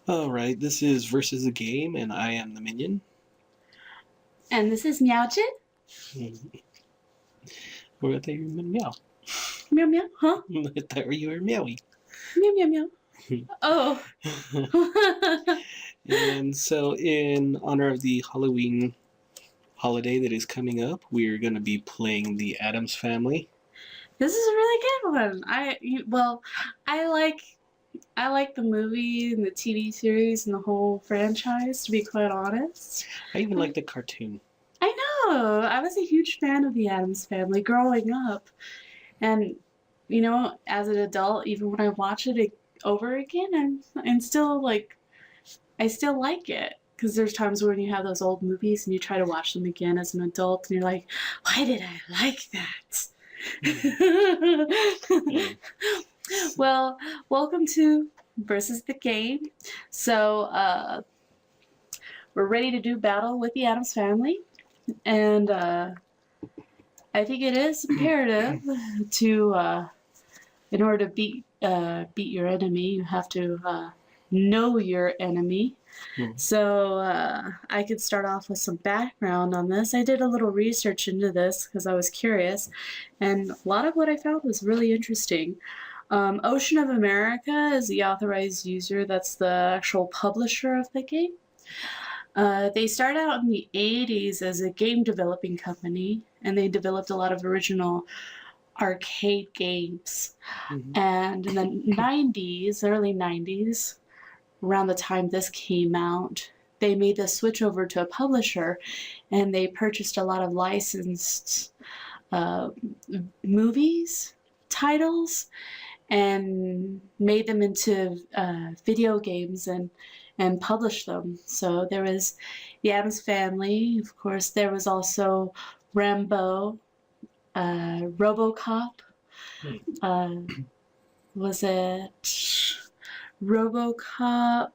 Alright, this is Versus the Game, and I am the Minion. And this is Meowgid. Or I thought you were meow. Meow meow, huh? I thought you were meowy. Meow meow meow. Oh. And so, in honor of the Halloween holiday that is coming up, we're going to be playing the Addams Family. This is a really good one. I like the movie and the TV series and the whole franchise, to be quite honest. I even like the cartoon. I know. I was a huge fan of the Addams Family growing up. And, as an adult, even when I watch it over again, I'm still like, I still like it. Because there's times when you have those old movies and you try to watch them again as an adult and you're like, why did I like that? Well, welcome to Versus the Game. So, we're ready to do battle with the Addams Family. And I think it is imperative to, in order to beat your enemy, you have to know your enemy. So I could start off with some background on this. I did a little research into this because I was curious, and a lot of what I found was really interesting. Ocean of America is the authorized user. That's the actual publisher of the game. They started out in the 80s as a game developing company, and they developed a lot of original arcade games. And in the 90s, early 90s, around the time this came out, they made the switch over to a publisher, and they purchased a lot of licensed movies, titles, and made them into video games and published them. So there was the Addams Family. Of course, there was also Rambo, RoboCop. Was it RoboCop?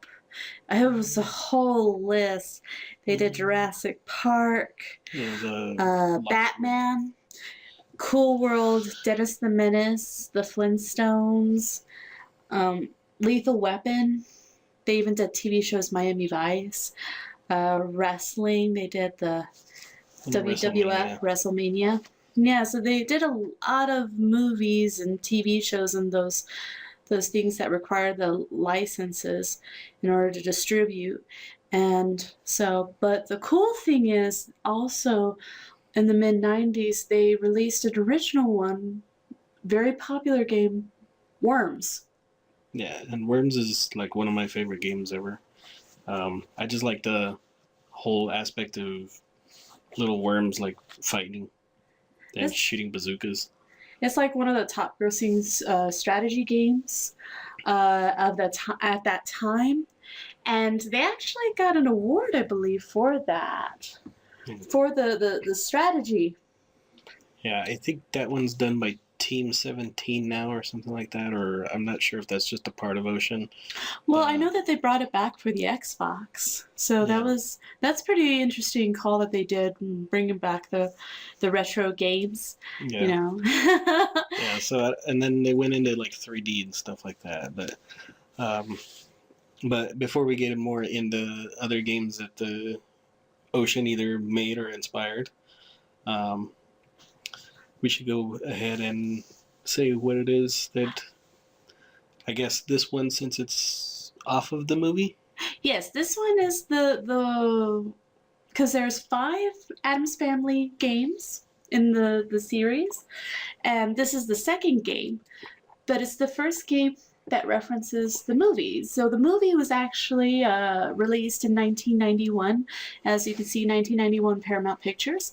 It was a whole list. They did Jurassic Park, Batman, Cool World, Dennis the Menace, The Flintstones, Lethal Weapon. They even did TV shows Miami Vice, wrestling. They did the WWF WrestleMania. Yeah, so they did a lot of movies and TV shows and those things that require the licenses in order to distribute. And so, but the cool thing is also in the mid-90s, they released an original one, very popular game, Worms. Yeah, and Worms is like one of my favorite games ever. I just like the whole aspect of little worms like fighting and shooting bazookas. It's like one of the top grossing strategy games at that time. And they actually got an award, I believe, for that. For the strategy. Yeah, I think that one's done by Team 17 now or something like that, or I'm not sure if that's just a part of Ocean. Well, I know that they brought it back for the Xbox, so that's pretty interesting call that they did, bringing back the retro games. Yeah. You know. Yeah. So and then they went into like 3D and stuff like that, but before we get more into other games that the Ocean either made or inspired, we should go ahead and say what it is that, I guess this one, since it's off of the movie? Yes, this one is because there's 5 Addams Family games in the series, and this is the second game, but it's the first game that references the movies. So the movie was actually released in 1991, as you can see, 1991 Paramount Pictures.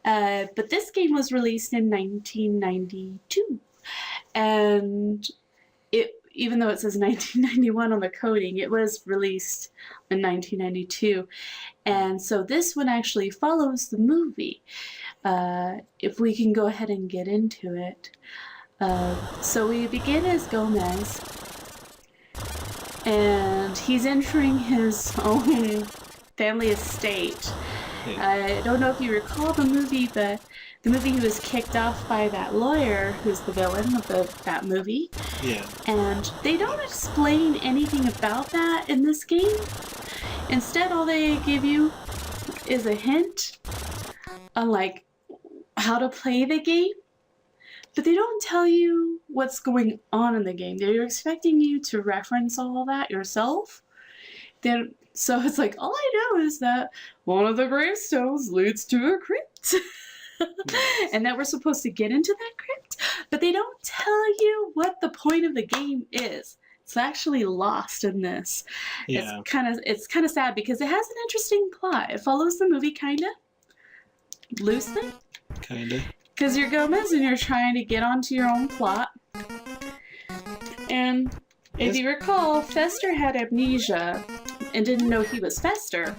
But this game was released in 1992, and even though it says 1991 on the coding, it was released in 1992, and so this one actually follows the movie. If we can go ahead and get into it. So we begin as Gomez, and he's entering his own family estate. I don't know if you recall the movie, but the movie he was kicked off by that lawyer who's the villain of that movie. Yeah. And they don't explain anything about that in this game. Instead, all they give you is a hint on like how to play the game, but they don't tell you what's going on in the game. They're expecting you to reference all that yourself. So it's like, all I know is that one of the gravestones leads to a crypt. And that we're supposed to get into that crypt, but they don't tell you what the point of the game is. It's actually lost in this. Yeah. It's kind of sad because it has an interesting plot. It follows the movie kind of loosely. Kind of. Because you're Gomez and you're trying to get onto your own plot. And if you recall, Fester had amnesia and didn't know he was Fester.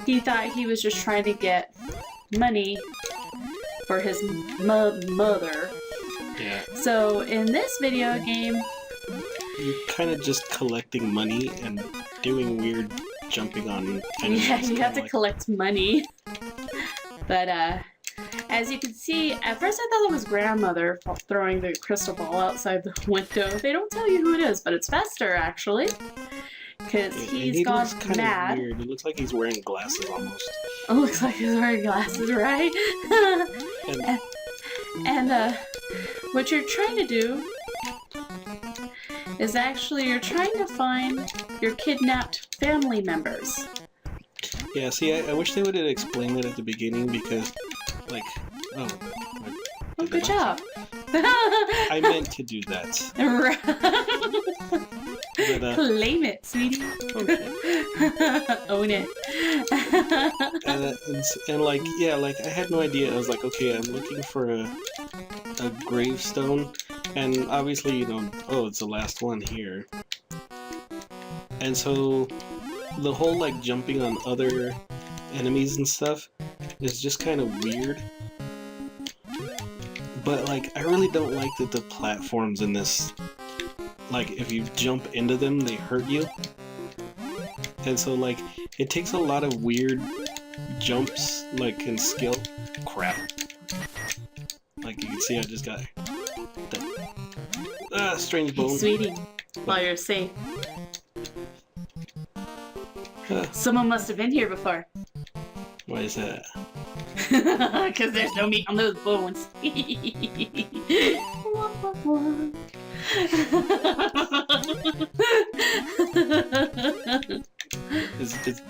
He thought he was just trying to get money for his mother. Yeah. So in this video game, you're kind of just collecting money and doing weird jumping on enemies. Yeah, you have to collect money. But as you can see, at first I thought it was grandmother throwing the crystal ball outside the window. They don't tell you who it is, but it's Fester actually. Because he's gone mad. Weird. It looks like he's wearing glasses almost. It looks like he's wearing glasses, right? and what you're trying to do is actually you're trying to find your kidnapped family members. Yeah, see, I wish they would have explained that at the beginning because, like, oh good job. I meant to do that. But, claim it, sweetie. Okay. Own it. and like, yeah, like I had no idea. I was like, okay, I'm looking for a gravestone, and obviously, you know, oh, it's the last one here. And so the whole like jumping on other enemies and stuff is just kind of weird. But like, I really don't like that the platforms in this, like, if you jump into them, they hurt you. And so, like, it takes a lot of weird jumps, like, and skill. Crap. Like, you can see I just got that. Strange bone. Hey, sweetie, while you're safe. Someone must have been here before. Why is that? Because there's no meat on those bones.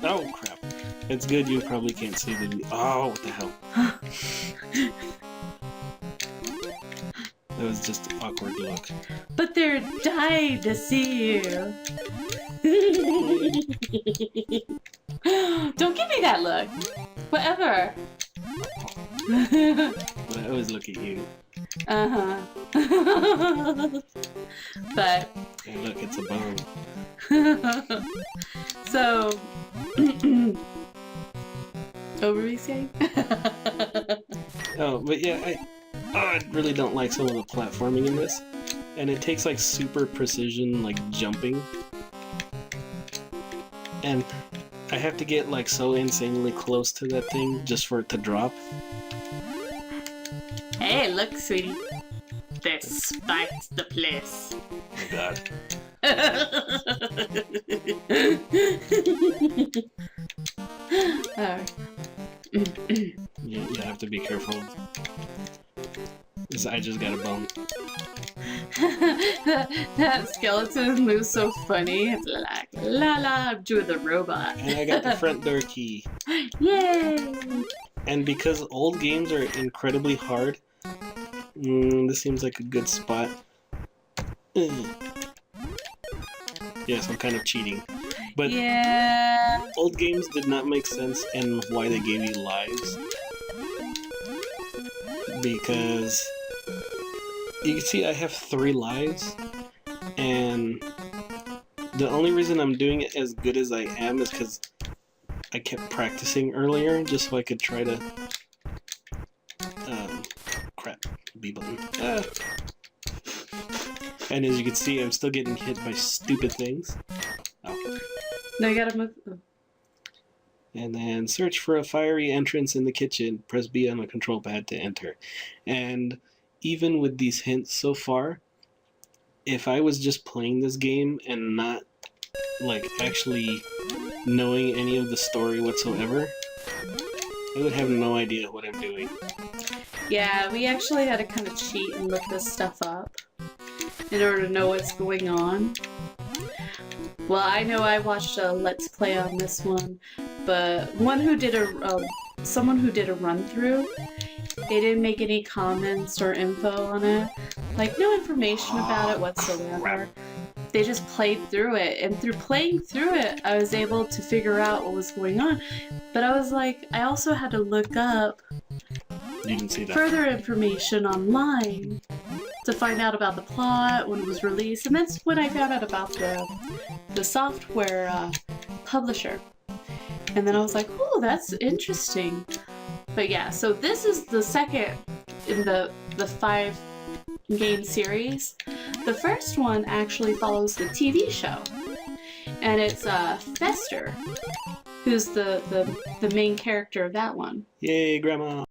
Oh crap! It's good you probably can't see the. Oh, what the hell! That was just an awkward look. But they're dying to see you. Don't give me that look. Whatever. But I always look at you. But. Hey, look, it's a bone. So. What were we saying? Oh, but yeah, I really don't like some of the platforming in this. And it takes like super precision, like jumping. And I have to get like so insanely close to that thing just for it to drop. Hey, look, sweetie. They spiked the place. Oh god. You have to be careful. I just got a bone. That skeleton moves so funny. It's like, la la, I'm doing the robot. And I got the front door key. Yay! And because old games are incredibly hard, this seems like a good spot. Yes, I'm kind of cheating. But yeah, old games did not make sense in why they gave you lives. Because you can see I have 3 lives, and the only reason I'm doing it as good as I am is because I kept practicing earlier just so I could try to crap, B button. And as you can see, I'm still getting hit by stupid things. Oh. no, you gotta move. And then search for a fiery entrance in the kitchen. Press B on the control pad to enter. And even with these hints so far, if I was just playing this game and not like actually knowing any of the story whatsoever, I would have no idea what I'm doing. Yeah, we actually had to kind of cheat and look this stuff up in order to know what's going on. Well, I know I watched a Let's Play on this one, but someone who did a run through, they didn't make any comments or info on it, like no information about it whatsoever. They just played through it, and through playing through it, I was able to figure out what was going on. But I was like, I also had to look up You didn't see that. further information online to find out about the plot, when it was released, and that's when I found out about the software publisher. And then I was like, oh, that's interesting. But yeah, so this is the second in the 5-game series. The first one actually follows the TV show, and it's Fester, who's the main character of that one. Yay, Grandma!